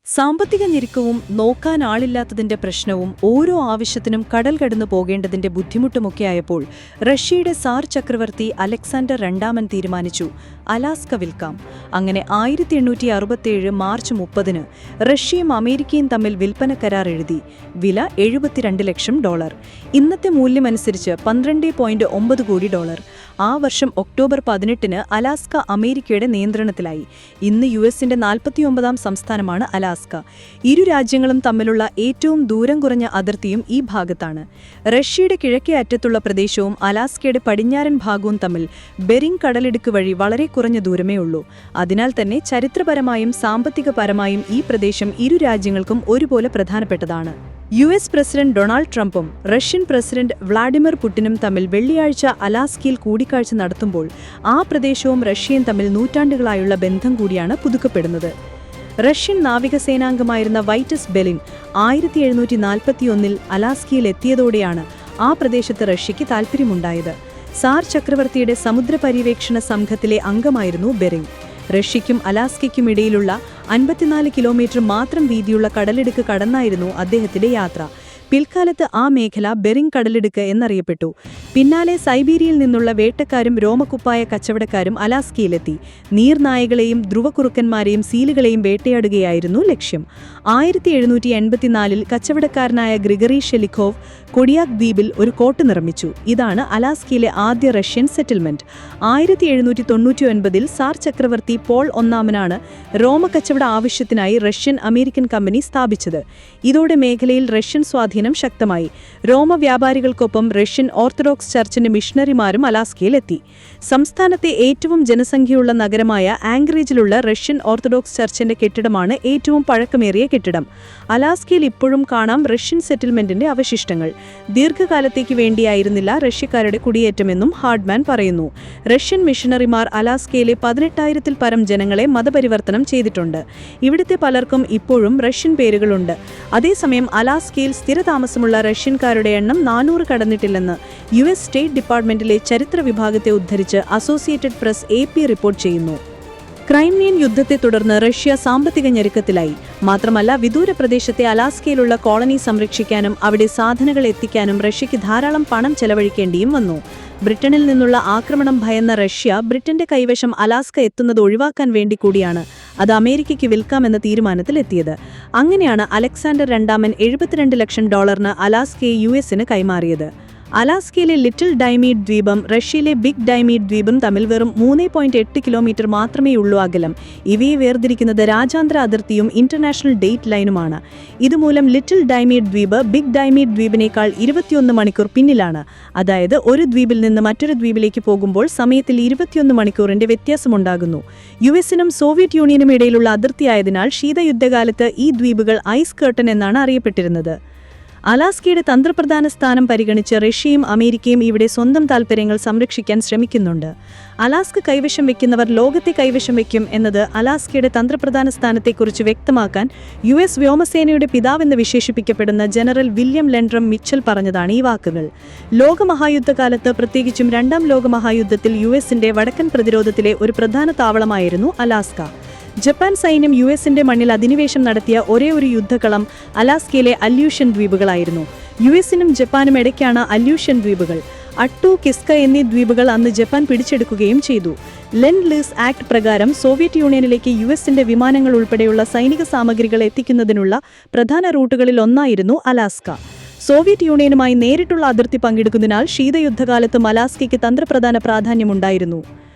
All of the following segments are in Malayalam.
സാമ്പത്തിക ഞെരുക്കവും നോക്കാൻ ആളില്ലാത്തതിന്റെ പ്രശ്നവും ഓരോ ആവശ്യത്തിനും കടൽ കടന്നു പോകേണ്ടതിന്റെ ബുദ്ധിമുട്ടുമൊക്കെയായപ്പോൾ റഷ്യയുടെ സാർ ചക്രവർത്തി അലക്സാണ്ടർ രണ്ടാമൻ തീരുമാനിച്ചു അലാസ്ക വിൽക്കാം. അങ്ങനെ 1867 മാർച്ച് 30-ന് റഷ്യയും അമേരിക്കയും തമ്മിൽ വിൽപ്പന കരാർ എഴുതി. വില $72 ലക്ഷം. ഇന്നത്തെ മൂല്യമനുസരിച്ച് $12.9 കോടി. ആ വർഷം ഒക്ടോബർ 18-ന് അലാസ്ക അമേരിക്കയുടെ നിയന്ത്രണത്തിലായി. ഇന്ന് യുഎസിന്റെ 49ാം സംസ്ഥാനമാണ് അലാസ്ക. ഇരു രാജ്യങ്ങളും തമ്മിലുള്ള ഏറ്റവും ദൂരം കുറഞ്ഞ അതിർത്തിയും ഈ ഭാഗത്താണ്. റഷ്യയുടെ കിഴക്കേ അറ്റത്തുള്ള പ്രദേശവും അലാസ്കയുടെ പടിഞ്ഞാറൻ ഭാഗവും തമ്മിൽ ബെറിംഗ് കടലിടുക്ക് വഴി വളരെ കുറഞ്ഞ ദൂരമേ ഉള്ളൂ. അതിനാൽ തന്നെ ചരിത്രപരമായും സാമ്പത്തികപരമായും ഈ പ്രദേശം ഇരു രാജ്യങ്ങൾക്കും ഒരുപോലെ പ്രധാനപ്പെട്ടതാണ്. യുഎസ് പ്രസിഡന്റ് ഡൊണാൾഡ് ട്രംപും റഷ്യൻ പ്രസിഡന്റ് വ്ളാഡിമിർ പുടിനും തമ്മിൽ വെള്ളിയാഴ്ച അലാസ്കയിൽ കൂടിക്കാഴ്ച നടത്തുമ്പോൾ ആ പ്രദേശവും റഷ്യയും തമ്മിൽ നൂറ്റാണ്ടുകളായുള്ള ബന്ധം കൂടിയാണ് പുതുക്കപ്പെടുന്നത്. റഷ്യൻ നാവികസേനാംഗമായിരുന്ന വൈറ്റസ് ബെലിൻ 1741-ൽ അലാസ്കയിൽ എത്തിയതോടെയാണ് ആ പ്രദേശത്ത് റഷ്യയ്ക്ക് താൽപ്പര്യമുണ്ടായത്. സാർ ചക്രവർത്തിയുടെ സമുദ്ര പര്യവേക്ഷണ സംഘത്തിലെ അംഗമായിരുന്നു ബെറിംഗ്. റഷ്യയ്ക്കും അലാസ്കയ്ക്കും ഇടയിലുള്ള 54 കിലോമീറ്റർ മാത്രം വീതിയുള്ള കടലിടുക്ക് കടന്നായിരുന്നു അദ്ദേഹത്തിന്റെ യാത്ര. പിൽക്കാലത്ത് ആ മേഖല ബെറിംഗ് കടലിടുക്ക് എന്നറിയപ്പെട്ടു. പിന്നാലെ സൈബീരിയയിൽ നിന്നുള്ള വേട്ടക്കാരും രോമക്കുപ്പായ കച്ചവടക്കാരും അലാസ്കയിലെത്തി. നീർനായകളെയും ധ്രുവക്കുറുക്കന്മാരെയും സീലുകളെയും വേട്ടയാടുകയായിരുന്നു ലക്ഷ്യം. 1784-ൽ കച്ചവടക്കാരനായ ഗ്രിഗറി ഷെലിഖോവ് കൊഡിയാക് ദ്വീപിൽ ഒരു കോട്ട നിർമ്മിച്ചു. ഇതാണ് അലാസ്കയിലെ ആദ്യ റഷ്യൻ സെറ്റിൽമെന്റ്. 1799-ൽ സാർ ചക്രവർത്തി പോൾ ഒന്നാമനാണ് രോമക്കച്ചവട ആവശ്യത്തിനായി റഷ്യൻ അമേരിക്കൻ കമ്പനി സ്ഥാപിച്ചത്. ഇതോടെ മേഖലയിൽ റഷ്യൻ സ്വാധീനം ശക്തമായി. റോമ വ്യാപാരികൾക്കൊപ്പം റഷ്യൻ ഓർത്തഡോക്സ് ചർച്ചിന്റെ മിഷണറിമാരും അലാസ്കയിലെത്തി. സംസ്ഥാനത്തെ ഏറ്റവും ജനസംഖ്യയുള്ള നഗരമായ ആംഗ്രേജിലുള്ള റഷ്യൻ ഓർത്തഡോക്സ് ചർച്ചിന്റെ കെട്ടിടമാണ് ഏറ്റവും പഴക്കമേറിയ കെട്ടിടം. അലാസ്കയിൽ ഇപ്പോഴും കാണാം റഷ്യൻ സെറ്റിൽമെന്റിന്റെ അവശിഷ്ടങ്ങൾ. ദീർഘകാലത്തേക്ക് വേണ്ടിയായിരുന്നില്ല റഷ്യക്കാരുടെ കുടിയേറ്റമെന്നും ഹാർഡ്മാൻ പറയുന്നു. റഷ്യൻ മിഷണറിമാർ അലാസ്കയിലെ 18,000-ൽ പരം ജനങ്ങളെ മതപരിവർത്തനം ചെയ്തിട്ടുണ്ട്. ഇവിടുത്തെ പലർക്കും ഇപ്പോഴും റഷ്യൻ പേരുകളുണ്ട്. അതേസമയം അലാസ്കയിൽ സ്ഥിരതാമസമുള്ള റഷ്യൻകാരുടെ എണ്ണം 400 കടന്നിട്ടില്ലെന്ന് യുഎസ് സ്റ്റേറ്റ് ഡിപ്പാർട്ട്മെന്റിലെ ചരിത്ര വിഭാഗത്തെ ഉദ്ധരിച്ച് അസോസിയേറ്റഡ് പ്രസ് AP റിപ്പോർട്ട് ചെയ്യുന്നു. ക്രൈമിയൻ യുദ്ധത്തെ തുടർന്ന് റഷ്യ സാമ്പത്തിക ഞെരുക്കത്തിലായി. മാത്രമല്ല, വിദൂര പ്രദേശത്തെ അലാസ്കയിലുള്ള കോളനി സംരക്ഷിക്കാനും അവിടെ സാധനങ്ങൾ എത്തിക്കാനും റഷ്യയ്ക്ക് ധാരാളം പണം ചെലവഴിക്കേണ്ടിയും വന്നു. ബ്രിട്ടനിൽ നിന്നുള്ള ആക്രമണം ഭയന്ന റഷ്യ ബ്രിട്ടന്റെ കൈവശം അലാസ്ക എത്തുന്നത് ഒഴിവാക്കാൻ വേണ്ടി കൂടിയാണ് അത് അമേരിക്കയ്ക്ക് വിൽക്കാമെന്ന തീരുമാനത്തിലെത്തിയത്. അങ്ങനെയാണ് അലക്സാണ്ടർ രണ്ടാമൻ $72 ലക്ഷം അലാസ്കയെ യുഎസിന് കൈമാറിയത്. അലാസ്കയിലെ ലിറ്റിൽ ഡൈമീഡ് ദ്വീപും റഷ്യയിലെ ബിഗ് ഡൈമീഡ് ദ്വീപും തമ്മിൽ വെറും 3.8 കിലോമീറ്റർ മാത്രമേ ഉള്ളൂ അകലം. ഇവയെ വേർതിരിക്കുന്നത് രാജ്യാന്തര അതിർത്തിയും ഇന്റർനാഷണൽ ഡേറ്റ് ലൈനുമാണ്. ഇതുമൂലം ലിറ്റിൽ ഡൈമീഡ് ദ്വീപ് ബിഗ് ഡൈമീഡ് ദ്വീപിനേക്കാൾ 21 മണിക്കൂർ പിന്നിലാണ്. അതായത് ഒരു ദ്വീപിൽ നിന്ന് മറ്റൊരു ദ്വീപിലേക്ക് പോകുമ്പോൾ സമയത്തിൽ 21 മണിക്കൂറിന്റെ വ്യത്യാസമുണ്ടാകുന്നു. യുഎസിനും സോവിയറ്റ് യൂണിയനും ഇടയിലുള്ള അതിർത്തിയായതിനാൽ ശീതയുദ്ധകാലത്ത് ഈ ദ്വീപുകൾ ഐസ് കർട്ടൻ എന്നാണ് അറിയപ്പെട്ടിരുന്നത്. അലാസ്കയുടെ തന്ത്രപ്രധാന സ്ഥാനം പരിഗണിച്ച് റഷ്യയും അമേരിക്കയും ഇവിടെ സ്വന്തം താൽപ്പര്യങ്ങൾ സംരക്ഷിക്കാൻ ശ്രമിക്കുന്നുണ്ട്. അലാസ്ക കൈവശം വയ്ക്കുന്നവർ ലോകത്തെ കൈവശം വയ്ക്കും എന്നത് അലാസ്കയുടെ തന്ത്രപ്രധാന സ്ഥാനത്തെക്കുറിച്ച് വ്യക്തമാക്കാൻ യുഎസ് വ്യോമസേനയുടെ പിതാവെന്ന് വിശേഷിപ്പിക്കപ്പെടുന്ന ജനറൽ വില്യം ലെൻഡ്രം മിച്ചൽ പറഞ്ഞതാണ് ഈ വാക്കുകൾ. ലോകമഹായുദ്ധകാലത്ത്, പ്രത്യേകിച്ചും രണ്ടാം ലോകമഹായുദ്ധത്തിൽ യുഎസിന്റെ വടക്കൻ പ്രതിരോധത്തിലെ ഒരു പ്രധാന താവളമായിരുന്നു അലാസ്ക. ജപ്പാൻ സൈന്യം യുഎസിന്റെ മണ്ണിൽ അധിനിവേശം നടത്തിയ ഒരേ ഒരു യുദ്ധക്കളം അലാസ്കയിലെ അല്യൂഷൻ ദ്വീപുകളായിരുന്നു. യുഎസിനും ജപ്പാനും ഇടയ്ക്കാണ് അല്യൂഷൻ ദ്വീപുകൾ. അട്ടു, കിസ്ക എന്നീ ദ്വീപുകൾ അന്ന് ജപ്പാൻ പിടിച്ചെടുക്കുകയും ചെയ്തു. ലെൻഡ് ലീസ് ആക്ട് പ്രകാരം സോവിയറ്റ് യൂണിയനിലേക്ക് യുഎസിന്റെ വിമാനങ്ങൾ ഉൾപ്പെടെയുള്ള സൈനിക സാമഗ്രികൾ എത്തിക്കുന്നതിനുള്ള പ്രധാന റൂട്ടുകളിൽ ഒന്നായിരുന്നു അലാസ്ക. സോവിയറ്റ് യൂണിയനുമായി നേരിട്ടുള്ള അതിർത്തി പങ്കിടുന്നതിനാൽ ശീതയുദ്ധകാലത്തും അലാസ്കയ്ക്ക് തന്ത്രപ്രധാന പ്രാധാന്യമുണ്ടായിരുന്നു.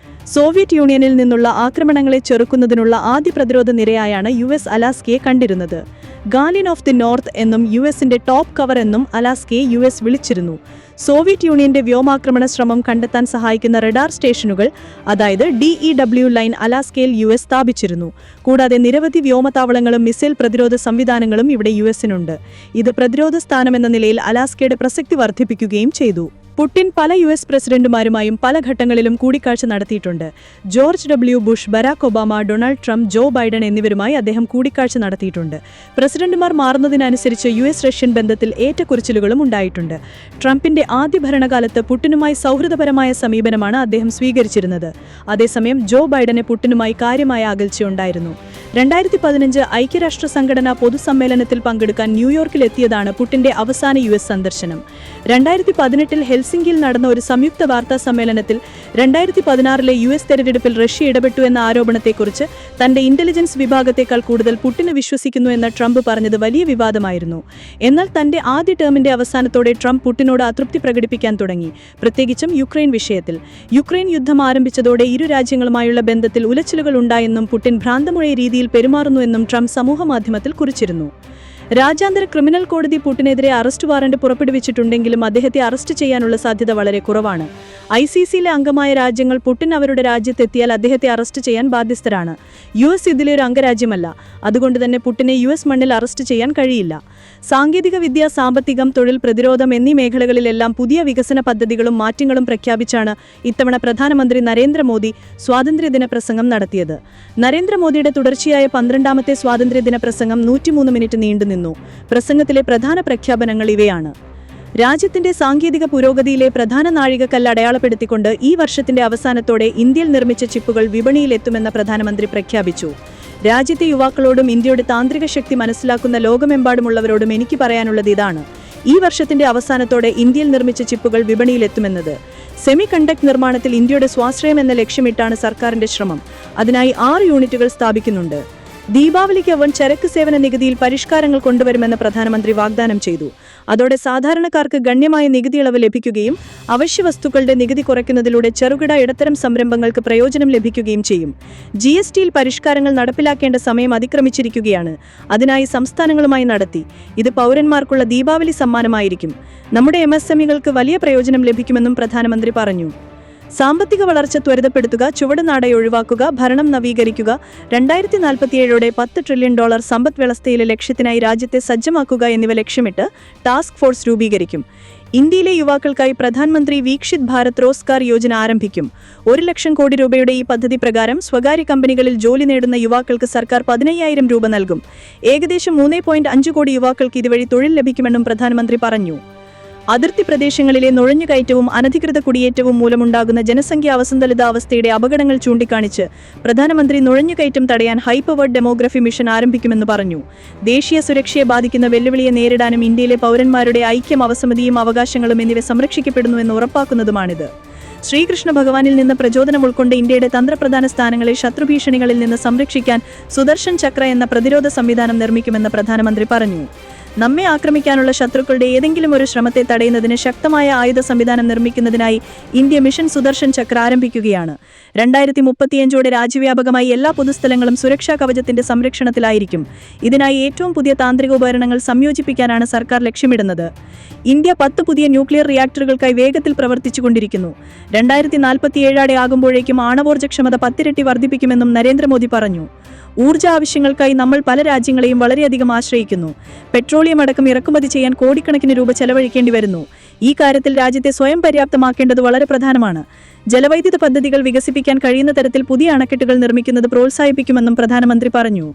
സോവിയറ്റ് യൂണിയനിൽ നിന്നുള്ള ആക്രമണങ്ങളെ ചെറുക്കുന്നതിനുള്ള ആദ്യ പ്രതിരോധ നിരയായാണ് യുഎസ് അലാസ്കയെ കണ്ടിരുന്നത്. ഗാർഡിയൻ ഓഫ് ദി നോർത്ത് എന്നും യുഎസിന്റെ ടോപ്പ് കവർ എന്നും അലാസ്കയെ യുഎസ് വിളിച്ചിരുന്നു. സോവിയറ്റ് യൂണിയന്റെ വ്യോമാക്രമണ ശ്രമം കണ്ടെത്താൻ സഹായിക്കുന്ന റഡാർ സ്റ്റേഷനുകൾ, അതായത് DEW ലൈൻ, അലാസ്കയിൽ യുഎസ് സ്ഥാപിച്ചിരുന്നു. കൂടാതെ നിരവധി വ്യോമതാവളങ്ങളും മിസൈൽ പ്രതിരോധ സംവിധാനങ്ങളും ഇവിടെ യുഎസിനുണ്ട്. ഇത് പ്രതിരോധ സ്ഥാനമെന്ന നിലയിൽ അലാസ്കയുടെ പ്രസക്തി വർദ്ധിപ്പിക്കുകയും ചെയ്തു. പുടിൻ പല US പ്രസിഡന്റുമാരുമായും പല ഘട്ടങ്ങളിലും കൂടിക്കാഴ്ച നടത്തിയിട്ടുണ്ട്. George W. Bush, Barack Obama, Donald Trump, Joe Biden എന്നിവരുമായി അദ്ദേഹം കൂടിക്കാഴ്ച നടത്തിയിട്ടുണ്ട്. പ്രസിഡന്റുമാർ മാറുന്നതിനനുസരിച്ച് US-റഷ്യൻ ബന്ധത്തിൽ ഏറ്റക്കുറിച്ചിലുകളും ഉണ്ടായിട്ടുണ്ട്. ട്രംപിന്റെ ആദ്യ ഭരണകാലത്ത് പുടിനുമായി സൗഹൃദപരമായ സമീപനമാണ് അദ്ദേഹം സ്വീകരിച്ചിരുന്നത്. അതേസമയം ജോ ബൈഡന് പുടിനുമായി കാര്യമായ അകൽച്ചയുണ്ടായിരുന്നു. 2015 ഐക്യരാഷ്ട്ര സംഘടനാ പൊതുസമ്മേളനത്തിൽ പങ്കെടുക്കാൻ ന്യൂയോർക്കിലെത്തിയതാണ് പുടിന്റെ അവസാന US സന്ദർശനം. 2018 ഹെൽസിംകിയിൽ നടന്ന ഒരു സംയുക്ത വാർത്താ സമ്മേളനത്തിൽ 2016 US തെരഞ്ഞെടുപ്പിൽ റഷ്യ ഇടപെട്ടു എന്ന ആരോപണത്തെക്കുറിച്ച് തന്റെ ഇന്റലിജൻസ് വിഭാഗത്തെക്കാൾ കൂടുതൽ പുടിനെ വിശ്വസിക്കുന്നു എന്ന് ട്രംപ് പറഞ്ഞത് വലിയ വിവാദമായിരുന്നു. എന്നാൽ തന്റെ ആദ്യ ടേമിന്റെ അവസാനത്തോടെ ട്രംപ് പുടിനോട് അതൃപ്തി പ്രകടിപ്പിക്കാൻ തുടങ്ങി, പ്രത്യേകിച്ചും യുക്രൈൻ വിഷയത്തിൽ. യുക്രൈൻ യുദ്ധം ആരംഭിച്ചതോടെ ഇരു രാജ്യങ്ങളുമായുള്ള ബന്ധത്തിൽ ഉലച്ചിലുകൾ ഉണ്ടായെന്നും പുടിൻ ഭ്രാന്തമുഴയ രീതിയിൽ പെരുമാറുന്നുവെന്നും ട്രംപ് സമൂഹമാധ്യമത്തിൽ കുറിച്ചിരുന്നു. രാജ്യാന്തര ക്രിമിനൽ കോടതി പുടിനെതിരെ അറസ്റ്റ് വാറന്റ് പുറപ്പെടുവിച്ചിട്ടുണ്ടെങ്കിലും അദ്ദേഹത്തെ അറസ്റ്റ് ചെയ്യാനുള്ള സാധ്യത വളരെ കുറവാണ്. ICCയിലെ അംഗമായ രാജ്യങ്ങൾ പുടിൻ അവരുടെ രാജ്യത്തെത്തിയാൽ അദ്ദേഹത്തെ അറസ്റ്റ് ചെയ്യാൻ ബാധ്യസ്ഥരാണ്. US ഇതിലെ ഒരു അംഗരാജ്യമല്ല. അതുകൊണ്ട് തന്നെ പുടിനെ US മണ്ണിൽ അറസ്റ്റ് ചെയ്യാൻ കഴിയില്ല. സാങ്കേതികവിദ്യ, സാമ്പത്തികം, തൊഴിൽ, പ്രതിരോധം എന്നീ മേഖലകളിലെല്ലാം പുതിയ വികസന പദ്ധതികളും മാറ്റങ്ങളും പ്രഖ്യാപിച്ചാണ് ഇത്തവണ പ്രധാനമന്ത്രി നരേന്ദ്രമോദി സ്വാതന്ത്ര്യദിന പ്രസംഗം നടത്തിയത്. നരേന്ദ്രമോദിയുടെ തുടർച്ചയായ 12ാമത്തെ സ്വാതന്ത്ര്യദിന പ്രസംഗം 103 മിനിറ്റ് നീണ്ടുനിന്നു. പ്രസംഗത്തിലെ പ്രധാന പ്രഖ്യാപനങ്ങൾ ഇവയാണ്. രാജ്യത്തിന്റെ സാങ്കേതിക പുരോഗതിയിലെ പ്രധാന നാഴികക്കല്ല് അടയാളപ്പെടുത്തിക്കൊണ്ട് ഈ വർഷത്തിന്റെ അവസാനത്തോടെ ഇന്ത്യയിൽ നിർമ്മിച്ച ചിപ്പുകൾ വിപണിയിലെത്തുമെന്ന് പ്രധാനമന്ത്രി പ്രഖ്യാപിച്ചു. രാജ്യത്തെ യുവാക്കളോടും ഇന്ത്യയുടെ താന്ത്രിക ശക്തി മനസ്സിലാക്കുന്ന ലോകമെമ്പാടുമുള്ളവരോടും എനിക്ക് പറയാനുള്ളത് ഇതാണ്: ഈ വർഷത്തിന്റെ അവസാനത്തോടെ ഇന്ത്യയിൽ നിർമ്മിച്ച ചിപ്പുകൾ വിപണിയിലെത്തുമെന്നത്. സെമി കണ്ടക്ടർ നിർമ്മാണത്തിൽ ഇന്ത്യയുടെ സ്വാശ്രയം എന്ന ലക്ഷ്യമിട്ടാണ് സർക്കാരിന്റെ ശ്രമം. അതിനായി 6 യൂണിറ്റുകൾ സ്ഥാപിക്കുന്നുണ്ട്. ദീപാവലിക്ക് വൻ ചരക്ക് സേവന നികുതിയിൽ പരിഷ്കാരങ്ങൾ കൊണ്ടുവരുമെന്ന് പ്രധാനമന്ത്രി വാഗ്ദാനം ചെയ്തു. അതോടെ സാധാരണക്കാർക്ക് ഗണ്യമായ നികുതി ഇളവ് ലഭിക്കുകയും അവശ്യവസ്തുക്കളുടെ നികുതി കുറയ്ക്കുന്നതിലൂടെ ചെറുകിട ഇടത്തരം സംരംഭങ്ങൾക്ക് പ്രയോജനം ലഭിക്കുകയും ചെയ്യും. GSTയിൽ പരിഷ്കാരങ്ങൾ നടപ്പിലാക്കേണ്ട സമയം അതിക്രമിച്ചിരിക്കുകയാണ്. അതിനായി സംസ്ഥാനങ്ങളുമായി നടത്തി. ഇത് പൗരന്മാർക്കുള്ള ദീപാവലി സമ്മാനമായിരിക്കും. നമ്മുടെ MSMEകൾക്ക് വലിയ പ്രയോജനം ലഭിക്കുമെന്നും പ്രധാനമന്ത്രി പറഞ്ഞു. സാമ്പത്തിക വളർച്ച ത്വരിതപ്പെടുത്തുക, ചുവടുനാട ഒഴിവാക്കുക, ഭരണം നവീകരിക്കുക, 2047ഓടെ $10 ട്രില്യൺ സമ്പദ് വ്യവസ്ഥയിലെ ലക്ഷ്യത്തിനായി രാജ്യത്തെ സജ്ജമാക്കുക എന്നിവ ലക്ഷ്യമിട്ട് ടാസ്ക് ഫോഴ്സ് രൂപീകരിക്കും. ഇന്ത്യയിലെ യുവാക്കൾക്കായി പ്രധാനമന്ത്രി വീക്ഷിത് ഭാരത് റോസ്ഗാർ യോജന ആരംഭിക്കും. 1 ലക്ഷം കോടി രൂപയുടെ ഈ പദ്ധതി പ്രകാരം സ്വകാര്യ കമ്പനികളിൽ ജോലി നേടുന്ന യുവാക്കൾക്ക് സർക്കാർ 15,000 രൂപ നൽകും. ഏകദേശം 3.5 കോടി യുവാക്കൾക്ക് ഇതുവഴി തൊഴിൽ ലഭിക്കുമെന്നും പ്രധാനമന്ത്രി പറഞ്ഞു. അതിർത്തി പ്രദേശങ്ങളിലെ നുഴഞ്ഞുകയറ്റവും അനധികൃത കുടിയേറ്റവും മൂലമുണ്ടാകുന്ന ജനസംഖ്യാ അവസന്തുലിതാവസ്ഥയുടെ അപകടങ്ങൾ ചൂണ്ടിക്കാണിച്ച് പ്രധാനമന്ത്രി നുഴഞ്ഞുകയറ്റം തടയാൻ ഹൈപവേർഡ് ഡെമോഗ്രഫി മിഷൻ ആരംഭിക്കുമെന്ന് പറഞ്ഞു. ദേശീയ സുരക്ഷയെ ബാധിക്കുന്ന വെല്ലുവിളിയെ നേരിടാനും ഇന്ത്യയിലെ പൗരന്മാരുടെ ഐക്യം, അവസമതിയും അവകാശങ്ങളും എന്നിവ സംരക്ഷിക്കപ്പെടുന്നുവെന്ന് ഉറപ്പാക്കുന്നതുമാണിത്. ശ്രീകൃഷ്ണ ഭഗവാനിൽ നിന്ന് പ്രചോദനം ഉൾക്കൊണ്ട് ഇന്ത്യയുടെ തന്ത്രപ്രധാന സ്ഥാനങ്ങളെ ശത്രുഭീഷണികളിൽ നിന്ന് സംരക്ഷിക്കാൻ സുദർശൻ ചക്ര എന്ന പ്രതിരോധ സംവിധാനം നിർമ്മിക്കുമെന്ന് പ്രധാനമന്ത്രി പറഞ്ഞു. നമ്മെ ആക്രമിക്കാനുള്ള ശത്രുക്കളുടെ ഏതെങ്കിലും ഒരു ശ്രമത്തെ തടയുന്നതിന് ശക്തമായ ആയുധ സംവിധാനം നിർമ്മിക്കുന്നതിനായി ഇന്ത്യ മിഷൻ സുദർശൻ ചക്ര ആരംഭിക്കുകയാണ്. 2035ഓടെ രാജ്യവ്യാപകമായി എല്ലാ പൊതുസ്ഥലങ്ങളും സുരക്ഷാ കവചത്തിന്റെ സംരക്ഷണത്തിലായിരിക്കും. ഇതിനായി ഏറ്റവും പുതിയ താന്ത്രിക ഉപകരണങ്ങൾ സംയോജിപ്പിക്കാനാണ് സർക്കാർ ലക്ഷ്യമിടുന്നത്. ഇന്ത്യ 10 പുതിയ ന്യൂക്ലിയർ റിയാക്ടറുകൾക്കായി വേഗത്തിൽ പ്രവർത്തിച്ചുകൊണ്ടിരിക്കുന്നു. 2047 ആകുമ്പോഴേക്കും ആണവോർജ്ജക്ഷമത 10 ഇരട്ടി വർദ്ധിപ്പിക്കുമെന്നും നരേന്ദ്രമോദി പറഞ്ഞു. ഊർജ്ജ ആവശ്യങ്ങൾക്കായി നമ്മൾ പല രാജ്യങ്ങളെയും വളരെയധികം ആശ്രയിക്കുന്നു. പെട്രോളിയം അടക്കം ഇറക്കുമതി ചെയ്യാൻ കോടിക്കണക്കിന് രൂപ ചെലവഴിക്കേണ്ടി വരുന്നു. ഈ കാര്യത്തിൽ രാജ്യത്തെ സ്വയം പര്യാപ്തമാക്കേണ്ടത് വളരെ പ്രധാനമാണ്. ജലവൈദ്യുത പദ്ധതികൾ വികസിപ്പിക്കാൻ കഴിയുന്ന തരത്തിൽ പുതിയ അണക്കെട്ടുകൾ നിർമ്മിക്കുന്നത് പ്രോത്സാഹിപ്പിക്കുമെന്നും പ്രധാനമന്ത്രി പറഞ്ഞു.